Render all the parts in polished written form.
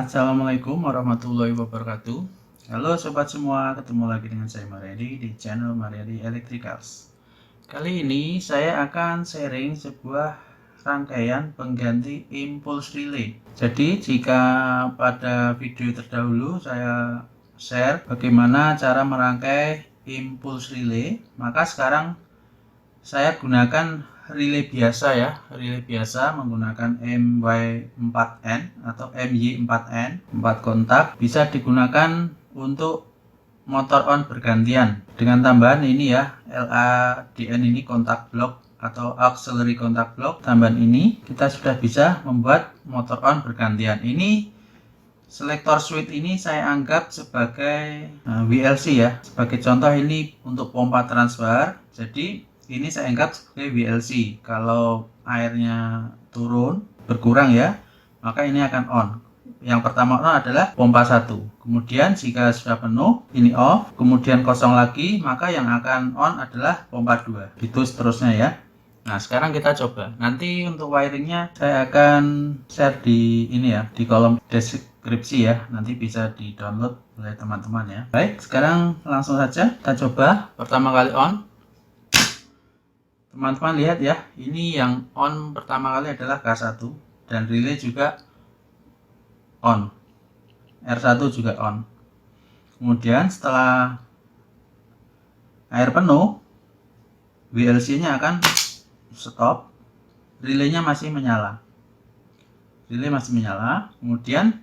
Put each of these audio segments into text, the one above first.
Assalamualaikum warahmatullahi wabarakatuh. Halo sobat semua, ketemu lagi dengan saya Mariadi di channel Mariadi Electricals. Kali ini saya akan sharing sebuah rangkaian pengganti impulse relay. Jadi jika pada video terdahulu saya share bagaimana cara merangkai impulse relay, maka sekarang saya gunakan relay biasa ya, relay biasa menggunakan MY4N atau MY4N, 4 kontak, bisa digunakan untuk motor on bergantian dengan tambahan ini ya, LADN ini kontak block atau auxiliary kontak block. Tambahan ini kita sudah bisa membuat motor on bergantian. Ini selektor switch ini saya anggap sebagai WLC ya. Sebagai contoh ini untuk pompa transfer. Jadi ini saya anggap sebagai WLC. Kalau airnya turun berkurang ya, maka ini akan on. Yang pertama on adalah pompa 1. Kemudian jika sudah penuh, ini off, kemudian kosong lagi, maka yang akan on adalah pompa 2. Gitu seterusnya ya. Nah, sekarang kita coba. Nanti untuk wiringnya saya akan share di ini ya, di kolom deskripsi ya. Nanti bisa di download oleh teman-teman ya. Baik, sekarang langsung saja kita coba. Pertama kali on. Teman-teman lihat ya, ini yang on pertama kali adalah K1 dan relay juga on. R1 juga on. Kemudian setelah air penuh, WLC-nya akan stop, relaynya masih menyala. Relay masih menyala, kemudian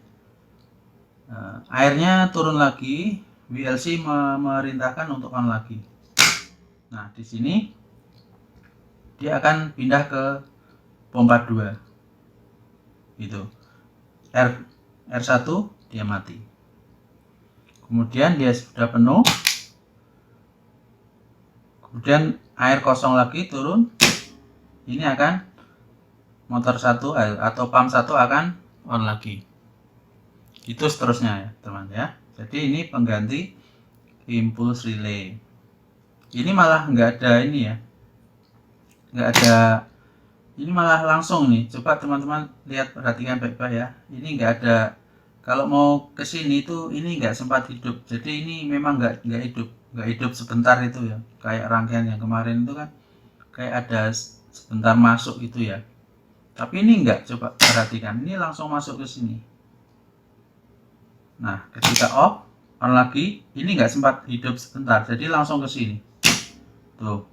airnya turun lagi, WLC memerintahkan untuk on lagi. Nah, di sini dia akan pindah ke pompa 2. Gitu. R1 dia mati. Kemudian dia sudah penuh. Kemudian air kosong lagi turun. Ini akan motor 1 atau pump 1 akan on lagi. Itu seterusnya ya, teman ya. Jadi ini pengganti impulse relay. Ini malah nggak ada ini ya. Nggak ada, ini malah langsung nih. Coba teman-teman lihat, perhatikan baik-baik ya. Ini nggak ada, kalau mau ke sini itu ini nggak sempat hidup. Jadi ini memang nggak hidup sebentar itu ya. Kayak rangkaian yang kemarin itu kan kayak ada sebentar masuk itu ya. Tapi ini enggak, coba perhatikan. Ini langsung masuk ke sini. Nah, ketika off, on lagi, ini enggak sempat hidup sebentar. Jadi langsung ke sini. Tuh.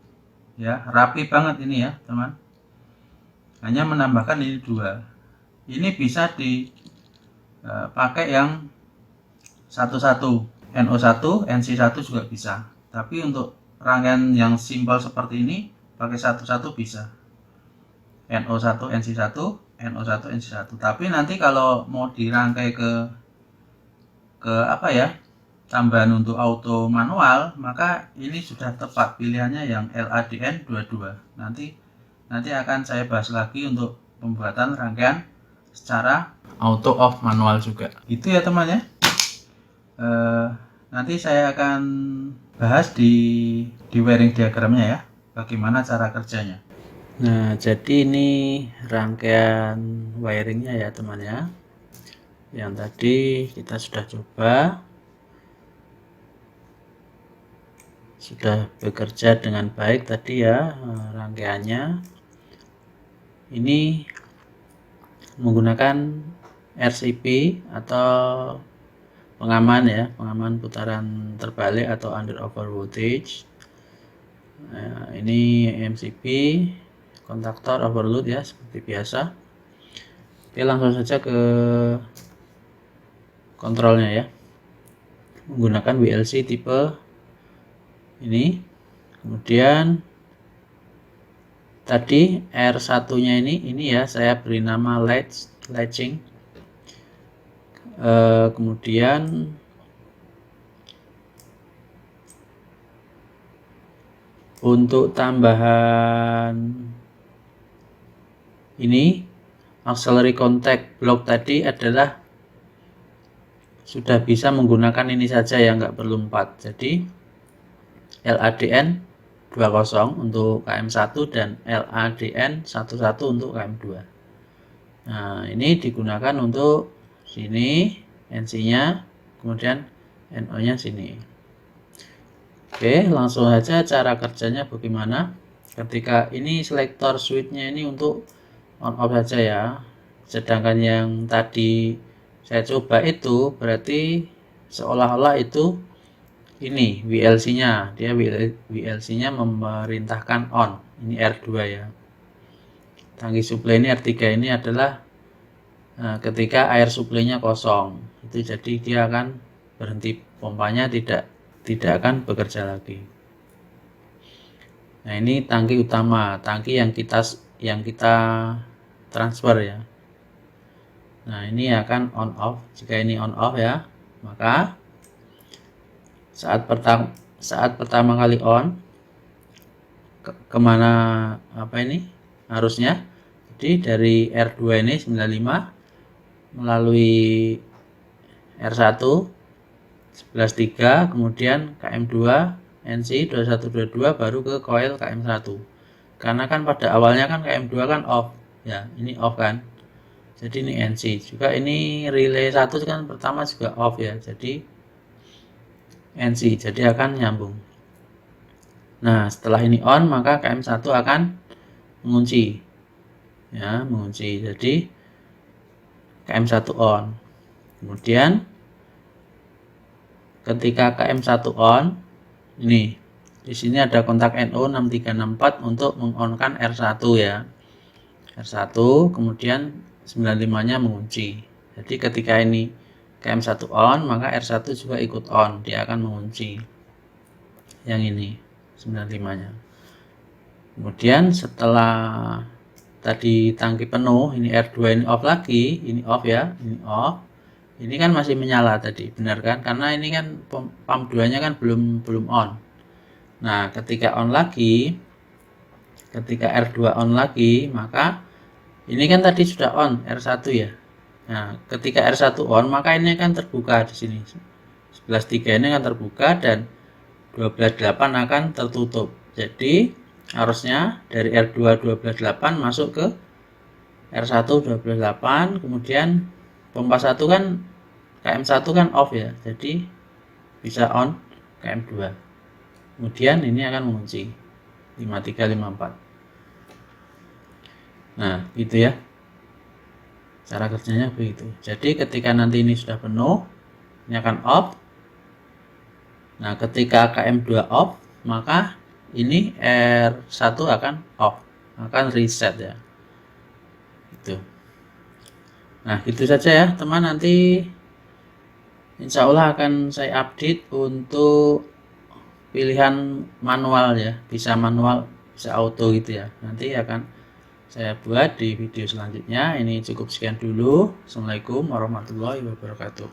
Ya, rapi banget ini ya, teman. Hanya menambahkan ini 2. Ini bisa dipakai yang satu-satu. NO1, NC1 juga bisa. Tapi untuk rangkaian yang simpel seperti ini, pakai satu-satu bisa. NO1, NC1, NO1, NC1. Tapi nanti kalau mau dirangkai ke apa ya? Tambahan untuk auto manual, maka ini sudah tepat pilihannya yang LADN 22. Nanti akan saya bahas lagi untuk pembuatan rangkaian secara auto off manual juga. Itu ya teman ya. Nanti saya akan bahas di wiring diagramnya ya, bagaimana cara kerjanya. Nah, jadi ini rangkaian wiringnya ya teman ya. Yang tadi kita sudah coba, sudah bekerja dengan baik tadi ya rangkaiannya. Ini menggunakan RCP atau pengaman ya, pengaman putaran terbalik atau under over voltage. Nah, ini MCP, kontaktor overload ya, seperti biasa. Oke, langsung saja ke kontrolnya ya. Menggunakan WLC tipe ini. Kemudian tadi R1 nya ini ya, saya beri nama latching. Kemudian untuk tambahan ini auxiliary contact block tadi adalah sudah bisa menggunakan ini saja ya, nggak perlu 4. Jadi LADN 20 untuk KM1 dan LADN 11 untuk KM2. Nah, ini digunakan untuk sini, NC-nya, kemudian NO-nya sini. Oke, langsung saja cara kerjanya bagaimana. Ketika ini selektor switch-nya ini untuk on off saja ya. Sedangkan yang tadi saya coba itu berarti seolah-olah itu ini WLC-nya, dia WLC-nya memerintahkan on. Ini R2 ya. Tangki suplai ini R3 ini adalah ketika air suplainya kosong. Itu jadi dia akan berhenti, pompanya tidak akan bekerja lagi. Nah, ini tangki utama, tangki yang kita transfer ya. Nah, ini akan on off. Jika ini on off ya, maka saat pertama kali on kemana arusnya. Jadi dari R2 ini 95 melalui R1 11.3, kemudian KM2 NC 2122 baru ke coil KM1. Karena kan pada awalnya kan KM2 kan off ya, ini off kan. Jadi ini NC juga, ini relay 1 kan pertama juga off ya, jadi NC, jadi akan nyambung. Nah, setelah ini on maka KM1 akan mengunci ya, mengunci. Jadi KM1 on. Kemudian ketika KM1 on, ini di sini ada kontak NO 6364 untuk mengonkan R1 ya. R1, kemudian 95-nya mengunci. Jadi ketika ini KM1 on, maka R1 juga ikut on, dia akan mengunci. Yang ini 95-nya. Kemudian setelah tadi tangki penuh, ini R2 ini off lagi, ini off ya, ini off. Ini kan masih menyala tadi, benar kan? Karena ini kan pump 2-nya kan belum on. Nah, ketika on lagi, ketika R2 on lagi, maka ini kan tadi sudah on R1 ya. Nah, ketika R1 on, maka ini akan terbuka di sini. 11.3 ini akan terbuka dan 12.8 akan tertutup. Jadi arusnya dari R2 12.8 masuk ke R1 12.8, kemudian pompa 1 kan KM1 kan off ya, jadi bisa on KM2. Kemudian ini akan mengunci 5354. Nah, gitu ya. Cara kerjanya begitu. Jadi ketika nanti ini sudah penuh, ini akan off. Nah, ketika KM2 off, maka ini R1 akan off, akan reset ya. Itu. Nah, gitu saja ya, teman. Nanti insya Allah akan saya update untuk pilihan manual ya, bisa manual, bisa auto gitu ya. Nanti akan saya buat di video selanjutnya. Ini cukup sekian dulu. Assalamualaikum warahmatullahi wabarakatuh.